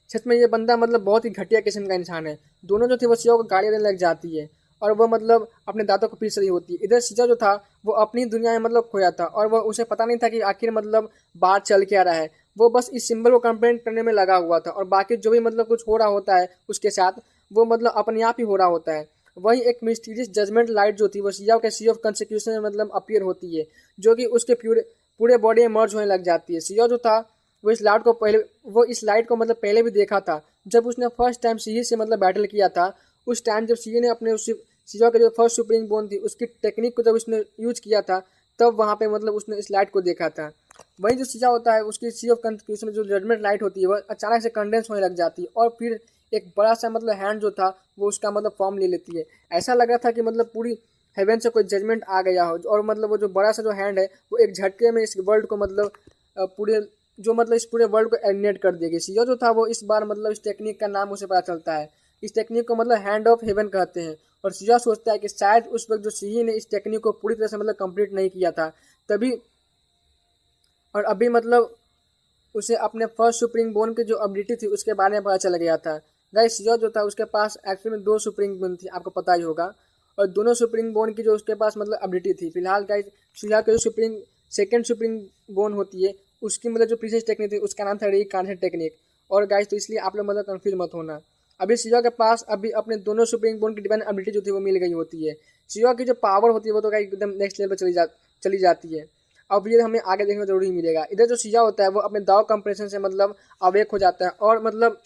सच में ये बंदा मतलब बहुत ही घटिया किस्म का इंसान है। दोनों जो थे वो सियाओ को गालियाँ देने लग जाती है और वो मतलब अपने दांतों को पीस रही होती है। इधर सियाओ जो था वो अपनी दुनिया में मतलब खोया था और वो उसे पता नहीं था कि आखिर मतलब बात चल क्या रहा है। वो बस इस सिंबल को कंप्लेंट करने में लगा हुआ था और बाकी जो भी मतलब कुछ हो रहा होता है उसके साथ वो मतलब अपने आप ही हो रहा होता है। वहीं एक मिस्टीरियस जजमेंट लाइट जो थी वो सियाओ के सी ऑफ कंसिक्यूशन में मतलब अपीयर होती है जो कि उसके पूरे बॉडी में मर्ज होने लग जाती है। सियाओ जो था वो इस लाइट को मतलब पहले भी देखा था जब उसने फर्स्ट टाइम सीही से मतलब बैटल किया था। उस टाइम जब सीही ने अपने उस सियाओ के जो फर्स्ट सुप्रीम बोन थी उसकी टेक्निक को जब उसने यूज किया था तब वहाँ पे मतलब उसने इस लाइट को देखा था। वही जो सिया होता है उसकी सी ऑफ कंसिक्यूशन में जो जजमेंट लाइट होती है वह अचानक से कंडेंस होने लग जाती है और फिर एक बड़ा सा मतलब हैंड जो था वो उसका मतलब फॉर्म ले लेती है। ऐसा लग रहा था कि मतलब पूरी हेवन से कोई जजमेंट आ गया हो और मतलब वो जो बड़ा सा जो हैंड है वो एक झटके में इस वर्ल्ड को मतलब इस पूरे वर्ल्ड को एलिमिनेट कर देगी। सिया जो था वो इस बार मतलब इस टेक्निक का नाम उसे पता चलता है। इस टेक्निक को मतलब हैंड ऑफ हेवन कहते हैं और सिया सोचता है कि शायद उस वक्त जो सीही ने इस टेक्निक को पूरी तरह से मतलब कंप्लीट नहीं किया था तभी और अभी मतलब उसे अपने फर्स्ट सुप्रीम बोन की जो एबिलिटी थी उसके बारे में पता चल गया था। गाइस सिया जो था उसके पास एक्चुअली में 2 सुप्रीम बोन थी, आपको पता ही होगा, और दोनों सुप्रीम बोन की जो उसके पास मतलब एबिलिटी थी। फिलहाल गाइस सिया के जो सेकंड सुप्रीम बोन होती है उसकी मतलब जो प्रीवियस टेक्निक थी उसका नाम था रीइंकार्नेशन टेक्निक। और गाइस तो इसलिए आप लोग मतलब कंफ्यूज मत होना, अभी सिया के पास अभी अपने दोनों सुप्रीम बोन की डिवाइन एबिलिटी जो थी वो मिल गई होती है। सिया की जो पावर होती है वो तो गाइस एकदम नेक्स्ट लेवल पर चली जाती है। अब ये हमें आगे देखने में जरूरी मिलेगा। इधर जो सिया होता है वो अपने दाव कंप्रेशन से मतलब अवेक हो जाता है और मतलब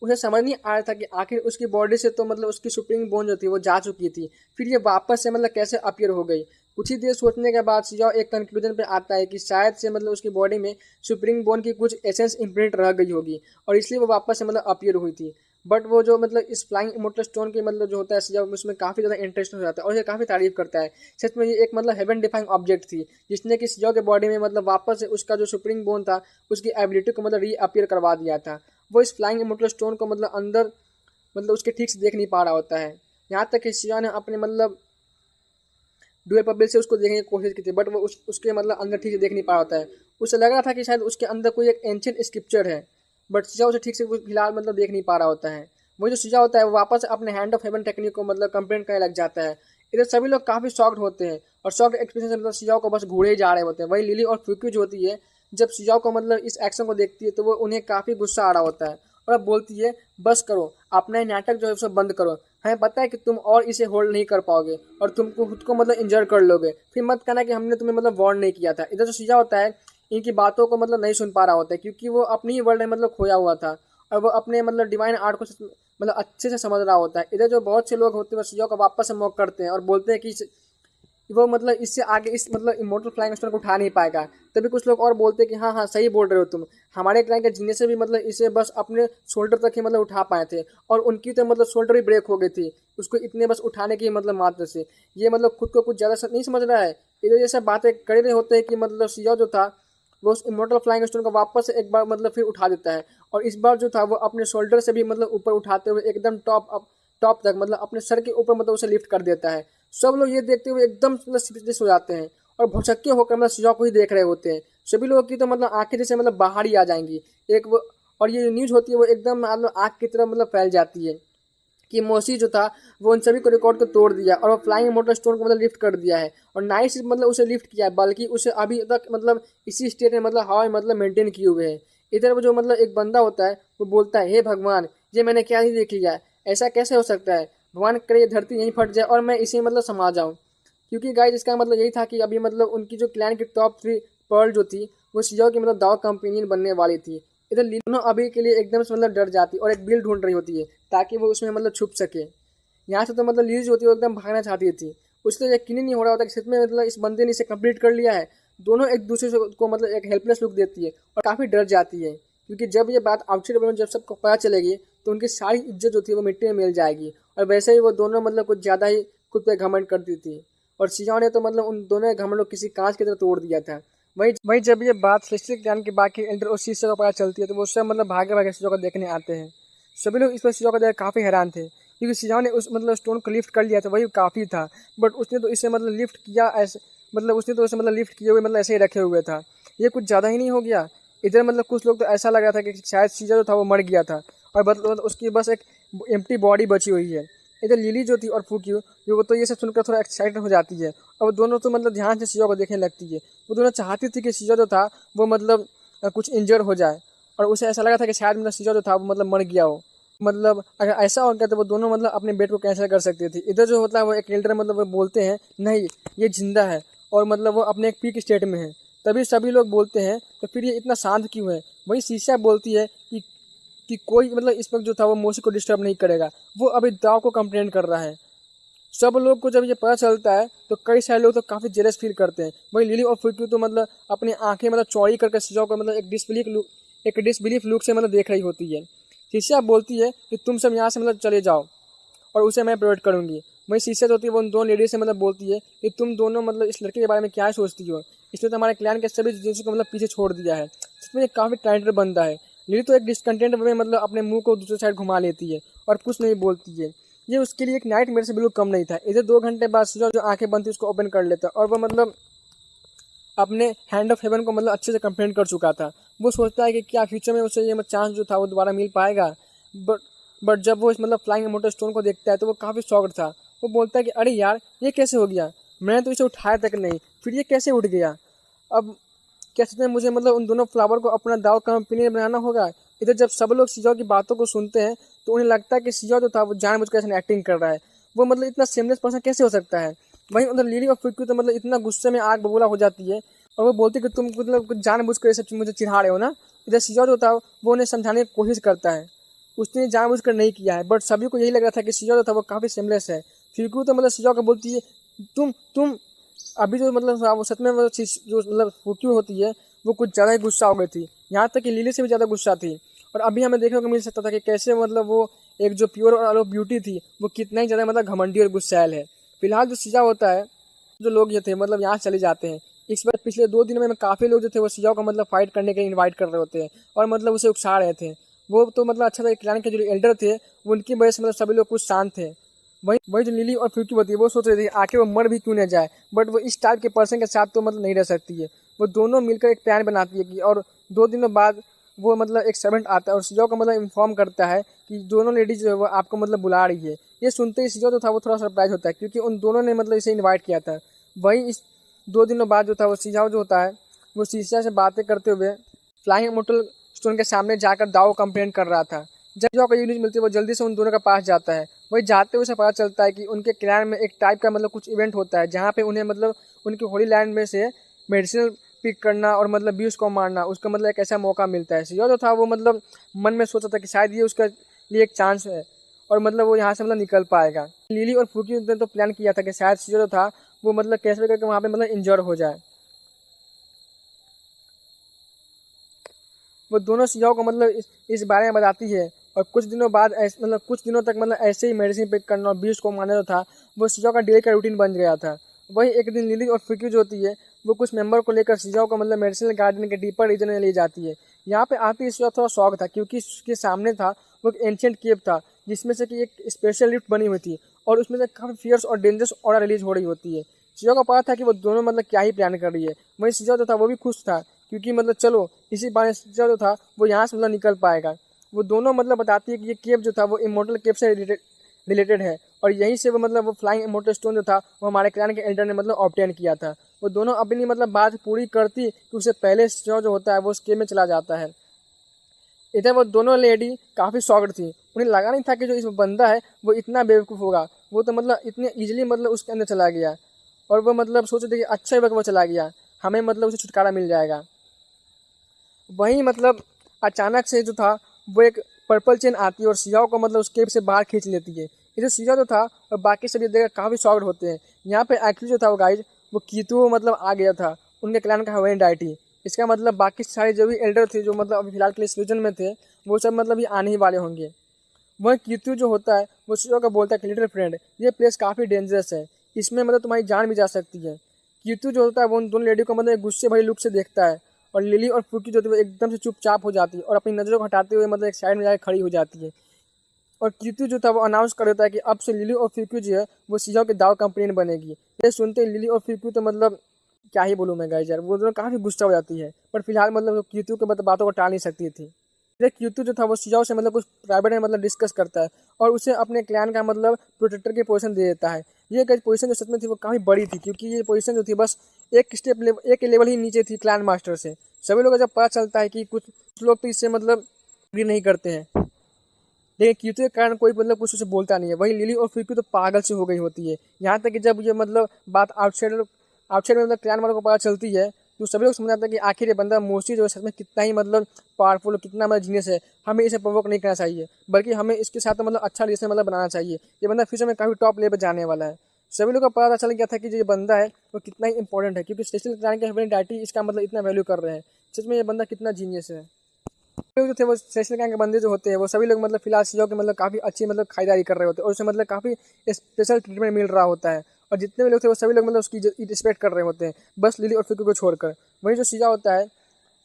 उसे समझ नहीं आ रहा था कि आखिर उसकी बॉडी से तो मतलब उसकी सुप्रीम बोन जो थी वो जा चुकी थी, फिर ये वापस से मतलब कैसे अपीयर हो गई। कुछ ही देर सोचने के बाद सिया एक कंक्लूजन पे आता है कि शायद से मतलब उसकी बॉडी में सुप्रीम बोन की कुछ एसेंस इम्प्रिंट रह गई होगी और इसलिए वो वापस से मतलब अपीयर हुई थी। बट वो जो मतलब इस फ्लाइंग इमोर्टल स्टोन की मतलब जो होता है सिया उसमें काफ़ी ज़्यादा इंटरेस्ट हो जाता है और ये काफ़ी तारीफ करता है। सच में ये एक मतलब हेवन डिफाइंग ऑब्जेक्ट थी जिसने कि सिया के बॉडी में मतलब वापस से उसका जो सुप्रीम बोन था उसकी एबिलिटी को मतलब रीअपीयर करवा दिया था। वो इस फ्लाइंग इमोर्टल स्टोन को मतलब अंदर मतलब उसके ठीक से देख नहीं पा रहा होता है। यहाँ तक कि सिया ने अपने मतलब डुअल पब्लिक से उसको देखने की कोशिश की थी बट वो उसके मतलब अंदर ठीक से देख नहीं पा रहा होता है। उसे लग रहा था कि शायद उसके अंदर कोई एक एंशिएंट स्क्रिप्चर है बट सिया उसे ठीक से फिलहाल मतलब देख नहीं पा रहा होता है। वो जो सिया होता है वो वापस अपने हैंड ऑफ हेवन टेक्निक को मतलब कंप्लेंट करने लग जाता है। इधर सभी लोग काफ़ी शॉक्ड होते हैं और शॉक्ड एक्सपीरियंस से मतलब सिया को बस घूरे ही जा रहे होते हैं। वही लिली और फ्यूक्यू जो होती है जब सिया को मतलब इस एक्शन को देखती है तो वो उन्हें काफ़ी गुस्सा आ रहा होता है और अब बोलती है बस करो, अपना नाटक जो है उसे बंद करो, हमें पता है कि तुम और इसे होल्ड नहीं कर पाओगे और तुमको खुद को मतलब इंजर कर लोगे, फिर मत कहना कि हमने तुम्हें मतलब वार्न नहीं किया था। इधर जो सिया होता है इनकी बातों को मतलब नहीं सुन पा रहा होता है क्योंकि वो अपनी ही वर्ल्ड में मतलब खोया हुआ था और वो अपने मतलब डिवाइन आर्ट को मतलब अच्छे से समझ रहा होता है। इधर जो बहुत से लोग होते हैं वो शिज़ाओ को वापस से मॉक करते हैं और बोलते हैं कि वो मतलब इससे आगे इस मतलब इमोर्टल फ्लाइंग स्टोन को उठा नहीं पाएगा। तभी कुछ लोग और बोलते हैं कि हाँ हाँ सही बोल रहे हो तुम, हमारे क्लाइंट के जीने से भी मतलब इसे बस अपने शोल्डर तक ही मतलब उठा पाए थे और उनकी तो मतलब शोल्डर भी ब्रेक हो गई थी उसको इतने बस उठाने की मतलब मात्र से। ये मतलब खुद को कुछ ज़्यादा नहीं समझ रहा है। इधर ये सब बातें कर रहे होते हैं कि मतलब शिज़ाओ जो था वो उस इमोर्टल फ्लाइंग स्टोन को वापस से एक बार मतलब फिर उठा देता है और इस बार जो था वो अपने शोल्डर से भी मतलब ऊपर उठाते हुए एकदम टॉप तक मतलब अपने सर के ऊपर मतलब उसे लिफ्ट कर देता है। सब लोग ये देखते हुए एकदम मतलब स्पीचलेस हो जाते हैं और भौचक्के होकर मतलब शिज़ाओ को ही देख रहे होते हैं। सभी लोगों की तो मतलब आंखें जैसे मतलब बाहर ही आ जाएंगी। एक वो और ये न्यूज़ होती है वो एकदम मतलब आग की तरह मतलब फैल जाती है कि मोशी जो था वो उन सभी को रिकॉर्ड को तोड़ दिया और वो फ्लाइंग मोटर स्टोन को मतलब लिफ्ट कर दिया है और नाइस मतलब उसे लिफ्ट किया है, बल्कि उसे अभी तक मतलब इसी स्टेट में मतलब हवा में मतलब मेंटेन किए हुए है। इधर वो जो मतलब एक बंदा होता है वो बोलता है, हे भगवान ये मैंने क्या ही देख लिया, ऐसा कैसे हो सकता है, भगवान करे ये धरती यहीं फट जाए और मैं इसे मतलब समा जाऊँ। क्योंकि गाइस इसका मतलब यही था कि अभी मतलब उनकी जो क्लैन की टॉप 3 पर्ल जो थी वो शिज़ाओ की मतलब दाव कंपेनियन बनने वाली थी। इधर लिनो अभी के लिए एकदम से मतलब डर जाती और एक बिल ढूंढ रही होती है ताकि वो उसमें मतलब छुप सके। यहाँ से तो मतलब लीज होती है वो एकदम भागना चाहती थी। उसे यकीन ही नहीं हो रहा होता कि सच में मतलब इस बंदे ने इसे कंप्लीट कर लिया है। दोनों एक दूसरे से को मतलब एक हेल्पलेस लुक देती है और काफ़ी डर जाती है क्योंकि जब ये बात आउटसाइड में जब सबको पता चलेगी तो उनकी सारी इज्जत जो थी वो मिट्टी में मिल जाएगी। और वैसे ही वो दोनों मतलब कुछ ज़्यादा ही खुद पे घमंड करती थी और शिजाओ ने तो मतलब उन दोनों घमंड को किसी कांच की तरह तोड़ दिया था। वही जब ये बात सेलेस्टियल ज्ञान के बाकी एल्डर और शिष्य को पता चलती है तो वो सब मतलब भागे भागे शिजाओ को देखने आते हैं। सभी लोग इस पर शिजाओ को देख काफ़ी हैरान थे क्योंकि शिजाओ ने उस मतलब स्टोन को लिफ्ट कर लिया था वही काफ़ी था। बट उसने तो इसे मतलब लिफ्ट किया ऐसे मतलब उसने तो उसे मतलब लिफ्ट किए हुए मतलब ऐसे ही रखे हुए था। ये कुछ ज़्यादा ही नहीं हो गया। इधर मतलब कुछ लोग तो ऐसा लग रहा था कि शायद शिजा जो था वो मर गया था और मतलब उसकी बस एक एम्प्टी बॉडी बची हुई है। इधर लिली जो थी और फूक्यू वो तो ये सब सुनकर थोड़ा एक्साइटेड हो जाती है और वो दोनों तो मतलब ध्यान से शिजा को देखने लगती है। वो दोनों चाहती थी कि शिजा जो था वो मतलब कुछ इंजर हो जाए और उसे ऐसा लगा था कि शायद मतलब शिजा जो था वो मतलब मर गया हो। मतलब अगर ऐसा हो गया तो वो दोनों मतलब अपने बेट को कैंसिल कर सकती थी। इधर जो होता है वो एक एल्डर मतलब वो बोलते हैं नहीं ये जिंदा है और मतलब वो अपने एक पीक स्टेट में है। तभी सभी लोग बोलते हैं तो फिर ये इतना शांत क्यों है। वही शीशा बोलती है कि कोई मतलब इस वक्त जो था वो मोशी को डिस्टर्ब नहीं करेगा, वो अभी दाव को कंप्लेंट कर रहा है। सब लोग को जब ये पता चलता है तो कई सारे लोग तो काफ़ी जेलस फील करते हैं। वही लिली और फुक्यू तो मतलब अपनी आंखें मतलब चौड़ी करके शिजाओ को मतलब एक डिसबिलीफ लुक से मतलब देख रही होती है। शीशा बोलती है कि तुम सब यहाँ से मतलब चले जाओ और उसे मैं प्रोवाइड करूँगी। वही शीशा होती है वो उन दोनों लेडीज से मतलब बोलती है कि तुम दोनों मतलब इस लड़के के बारे में क्या सोचती हो, इसने तो हमारे क्लैन के सभी जिन्स को मतलब पीछे छोड़ दिया है। इसमें ये काफ़ी टैलेंटेड बंदा है। लिली तो एक डिसकंटेंट में मतलब अपने मुंह को दूसरी साइड घुमा लेती है और कुछ नहीं बोलती है। ये उसके लिए एक नाइट मेरे से बिल्कुल कम नहीं था। इधर 2 घंटे बाद सुजा जो आंखें बंद थी उसको ओपन कर लेता और वो मतलब अपने हैंड ऑफ हेवन को मतलब अच्छे से कंप्लेंट कर चुका था। वो सोचता है कि क्या फ्यूचर में उसे ये चांस जो था वो दोबारा मिल पाएगा। बट बट जब वो इस मतलब फ्लाइंग मोटर स्टोन को देखता है तो वो काफ़ी शॉक्ड था। वो बोलता है कि अरे यार ये कैसे हो गया, मैंने तो इसे उठाया तक नहीं, फिर ये कैसे उठ गया। अब क्या सच में मुझे मतलब उन दोनों फ्लावर को अपना दाव कंपनी बनाना होगा। इधर जब सब लोग शिजाओ की बातों को सुनते हैं तो उन्हें लगता है कि शिजाओ जो था वो जानबूझकर ऐसे एक्टिंग कर रहा है। वो मतलब इतना सेमलेस पर्सन कैसे हो सकता है। वहीं उधर लिली और फिक्की तो मतलब इतना गुस्से में आग बबूला हो जाती है और वो बोलती है कि तुम मतलब कुछ जानबूझकर ये सब मुझे चिढ़ा रहे हो ना। इधर शिजाओ जो था वो उन्हें समझाने की कोशिश करता है, उसने जानबूझकर नहीं किया है। बट सभी को यही लग रहा था कि शिजाओ जो था वो काफ़ी सेमलेस है। फिक्की तो मतलब शिजाओ को बोलती है तुम अभी जो मतलब वो सच में वो चीज जो मतलब फुक्यू होती है वो कुछ ज़्यादा ही गुस्सा हो गई थी, यहाँ तक कि लिली से भी ज़्यादा गुस्सा थी। और अभी हमें देखने को मिल सकता था कि कैसे मतलब वो एक जो प्योर और अलो ब्यूटी थी वो कितना ही ज़्यादा मतलब घमंडी और गुस्सैल है। फिलहाल जो सीजा होता है जो लोग ये थे मतलब यहाँ चले जाते हैं। इस बार पिछले 2 दिनों में काफ़ी लोग जो थे वो सिजाओ को मतलब फाइट करने के लिए इन्वाइट कर रहे होते हैं और मतलब उसे उकसा रहे थे। वो तो मतलब अच्छा था, क्लैन के जो एल्डर थे वो उनकी वजह से मतलब सभी लोग कुछ शांत थे। वही जो लिली और फ्यूकी होती है वो सोच रही थी आखिर वो मर भी क्यों न जाए, बट वो इस टाइप के पर्सन के साथ तो मतलब नहीं रह सकती है। वो दोनों मिलकर एक प्लान बनाती है कि और 2 दिनों बाद वो मतलब एक सर्वेंट आता है और सिजाओ को मतलब इन्फॉर्म करता है कि दोनों लेडीज जो है वो आपको मतलब बुला रही है। ये सुनते ही सिजाओ जो था वो थोड़ा सरप्राइज होता है क्योंकि उन दोनों ने मतलब इसे इन्वाइट किया था। वही इस 2 दिनों बाद जो था वो सिजाओ जो होता है वो शीशा से बातें करते हुए फ्लाइंग मोटल स्टोन के सामने जाकर दाव कंप्लेंट कर रहा था। जब जो को ये न्यूज़ मिलती है वो जल्दी से उन दोनों के पास जाता है। वही जाते हुए उसे पता चलता है कि उनके क्लैन में एक टाइप का मतलब कुछ इवेंट होता है जहाँ पे उन्हें मतलब उनके होली लैंड में से मेडिसिनल पिक करना और मतलब भी उसको मारना, उसका मतलब एक ऐसा मौका मिलता है। शिजाओ जो था वो मतलब मन में सोचा था कि शायद ये उसका लिए एक चांस है और मतलब वो यहाँ से मतलब निकल पाएगा। लिली और फुकी ने तो प्लान किया था कि शायद शिजाओ जो था वो मतलब कैसे भी करके वहाँ पे मतलब इंजर हो जाए। वो दोनों शिजाओ को मतलब इस बारे में बताती है और कुछ दिनों बाद मतलब कुछ दिनों तक मतलब ऐसे ही मेडिसिन पिक करना और बीस को मारना जो था वो शिजाओ का डेली का रूटीन बन गया था। वही एक दिन लिली और फुकी जो होती है वो कुछ मेंबर को लेकर शिजाओ को मतलब मेडिसिनल गार्डन के डीपर रीजन में ले जाती है। यहाँ पे आते ही शिजाओ थोड़ा शौक था क्योंकि उसके सामने था वो एक एंशिएंट केव था जिसमें से कि एक स्पेशल लिफ्ट बनी हुई थी और उसमें से काफ़ी फियर्स और डेंजरस ऑरा रिलीज हो रही होती है। शिजाओ को पता था कि वो दोनों मतलब क्या ही प्लान कर रही है। वहीं शिजाओ जो था वो भी खुश था क्योंकि मतलब चलो इसी बहाने शिजाओ जो था वो यहाँ से मतलब निकल पाएगा। वो दोनों मतलब बताती है कि ये केव जो था वो इमोर्टल केव से रिलेटेड है और यहीं से वो मतलब वो फ्लाइंग इमोर्टल स्टोन जो था वो हमारे क्लैन के एल्डर ने मतलब ऑब्टेन किया था। वो दोनों अपनी मतलब बात पूरी करती कि उससे पहले शिजाओ जो होता है वो उस केव में चला जाता है। इधर वो दोनों लेडी काफ़ी शॉक्ड थी, उन्हें लगा नहीं था कि जो इस बंदा है वो इतना बेवकूफ़ होगा। वो तो मतलब इतने ईजिली मतलब उसके अंदर चला गया और वो मतलब सोच रहे थे कि अच्छा ही वक्त वो चला गया, हमें मतलब उसे छुटकारा मिल जाएगा। वहीं मतलब अचानक से जो था वो एक पर्पल चेन आती है और शिजाओ को मतलब उस केव से बाहर खींच लेती है। इसे शिजाओ जो था और बाकी सभी देखकर काफ़ी शॉक्ड होते हैं। यहाँ पे एक्चुअली जो था वो गाइज वो कीतू मतलब आ गया था, उनके क्लैन का हवाई डाइटी। इसका मतलब बाकी सारे जो भी एल्डर थे जो मतलब अभी फिलहाल के लिए सीजन में थे वो सब मतलब ये आने ही वाले होंगे। वह कीतू जो होता है वो शिजाओ का बोलता है कि लिटिल फ्रेंड ये प्लेस काफ़ी डेंजरस है, इसमें मतलब तुम्हारी जान भी जा सकती है। कीतू जो होता है वो उन दोनों लेडी को मतलब एक गुस्से भरी लुक से देखता है और लिली और फुकी जो होती है वो एकदम से चुपचाप हो जाती है और अपनी नज़रों को हटाते हुए मतलब एक साइड में जाकर खड़ी हो जाती है। और कीतू जो था वो अनाउंस कर देता है कि अब से लिली और फुकी जो है वो शिजाओ के दाव कंप्लेन बनेगी। ये सुनते ही लिली और फुकी तो मतलब क्या ही बोलूँ मैं गाइस यार, वो दोनों काफ़ी गुस्सा हो जाती है पर फिलहाल मतलब कीतू के बातों को टाल नहीं सकती थी। ये कीतू जो था वो शिजाओ से मतलब कुछ प्राइवेट में मतलब डिस्कस करता है और उसे अपने क्लैन का मतलब प्रोटेक्टर की पोजीशन दे देता है। ये पोजीशन जो सच में थी वो काफ़ी बड़ी थी क्योंकि ये पोजीशन जो थी बस एक लेवल ही नीचे थी क्लैन मास्टर से। सभी लोगों को जब पता चलता है कि कुछ लोग तो इससे मतलब एग्री नहीं करते हैं लेकिन कीतू के कारण कोई मतलब कुछ उसे बोलता नहीं है। वही लिली और फिरकी तो पागल से हो गई होती है। यहाँ तक कि जब ये मतलब बात आउटसाइड आउटसाइड में मतलब क्लैन वालों को पता चलती है तो सभी लोग समझ आते हैं कि आखिर ये बंदा मोस्टली जो है सच में कितना ही मतलब पावरफुल और कितना मतलब जीनियस है। हमें इसे प्रोवोक नहीं करना चाहिए बल्कि हमें इसके साथ मतलब अच्छा रिलेशन मतलब बनाना चाहिए। ये बंदा फ्यूचर में काफ़ी टॉप लेवल पर जाने वाला है। सभी लोग को पता चल गया था कि जो ये बंदा है वो कितना ही इंपॉर्टेंट है क्योंकि स्पेशल क्लैन के हस्बैंड डैटी इसका मतलब इतना वैल्यू कर रहे हैं। सच में ये बंदा कितना जीनियस है। लोग जो थे वो स्पेशल कैंग के बंदे जो होते हैं वो सभी लोग मतलब फिलहाल शिजाओ के मतलब काफ़ी अच्छी मतलब खरीदारी कर रहे होते हैं और उसे मतलब काफ़ी स्पेशल ट्रीटमेंट मिल रहा होता है और जितने भी लोग थे वो सभी लोग मतलब उसकी रिस्पेक्ट कर रहे होते हैं बस लिली और फिक्की को छोड़कर। वहीं जो शिजा होता है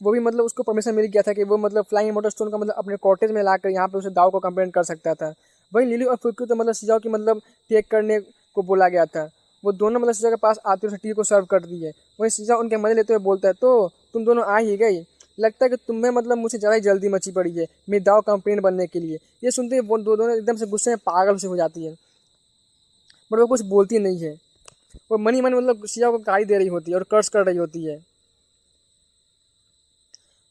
वो भी मतलब उसको परमिशन मिल गया था कि वो मतलब फ्लाइंग मोटर स्टोन का मतलब अपने कॉटेज में लाकर यहाँ पे उसे दाव को कंप्लेंट कर सकता था। वहीं लिली और फिक्की तो मतलब शिजाओ की मतलब टेक करने को बोला गया था। वो दोनों मतलब शिजा के पास आते उसे टी को सर्व कर दी है। वहीं शिजा उनके मजे लेते हुए बोलता है तो तुम दोनों आ ही गई, लगता है कि तुम्हें मतलब मुझे ज़्यादा ही जल्दी मची पड़ी है मेरी दाव कंप्लेन बनने के लिए। ये सुनते ही वो दोनों एकदम से गुस्से में पागल से हो जाती है बट वो कुछ बोलती नहीं है। वो मनी मन मतलब शिजा को गाली दे रही होती है और कर्ज कर रही होती है।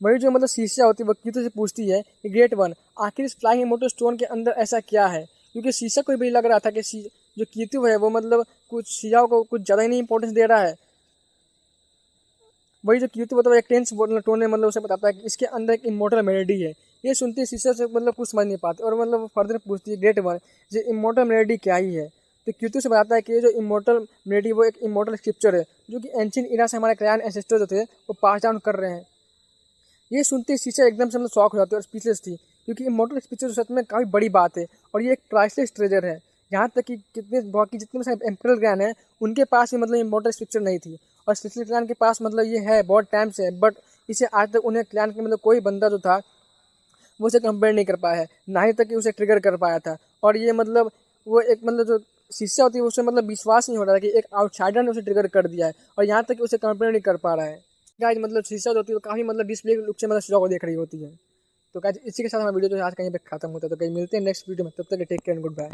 वही जो मतलब शीशा होती है वो कीतू से पूछती है कि ग्रेट वन आखिर इस फ्लाइंग मोटर स्टोन के अंदर ऐसा क्या है, क्योंकि शीशा को भी लग रहा था कि जो कीतू है वो मतलब कुछ शिजाओ को कुछ ज़्यादा ही नहीं इंपॉर्टेंस दे रहा है। वही जो कीतू मतलब एक टेंस टोन में मतलब उसे बताता है कि इसके अंदर एक इमोर्टल मेलेडी है। ये सुनते ही शीशा से मतलब कुछ समझ नहीं पाते और मतलब फर्दर पूछती है ग्रेट वन ये इमोर्टल मेलेडी क्या ही है। तो कीतू से बताता है कि ये जो इमोर्टल मेलेडी वो एक इमोर्टल स्क्रिप्चर है जो कि एंशिएंट इरा से हमारे क्लैन एंसेस्टर जो थे वो पास डाउन कर रहे हैं। ये सुनते ही शीशा एकदम से मतलब शॉक हो जाती है और स्पीचलेस थी क्योंकि इमोर्टल स्क्रिप्चर सच में काफ़ी बड़ी बात है और ये एक प्राइसलेस ट्रेजर है। यहाँ तक कि कितने बाकी जितने भी सारे एम्परल ग्रैन है उनके पास भी मतलब इमोर्टल स्क्रिप्चर नहीं थी और सिसिली क्लैन के पास मतलब ये है बहुत टाइम से, बट इसे आज तक उन्हें क्लैन के मतलब कोई बंदा जो था वो उसे कंपेयर नहीं कर पाया है, ना ही तक कि उसे ट्रिगर कर पाया था। और ये मतलब वो एक मतलब जो शिष्य होती है उसे मतलब विश्वास नहीं हो रहा था कि एक आउटसाइडर ने उसे ट्रिगर कर दिया है और यहाँ तक कि उसे कंपेयर नहीं कर पा रहा है। गाइस मतलब शिष्य जो होती है वो काफ़ी मतलब डिस्प्ले लुक से मतलब शिशा को देख रही होती है। तो गाइस इसी के साथ हमारा वीडियो जो आज कहीं पे खत्म होता है। तो कहीं मिलते हैं नेक्स्ट वीडियो में, तब तक take care and good bye.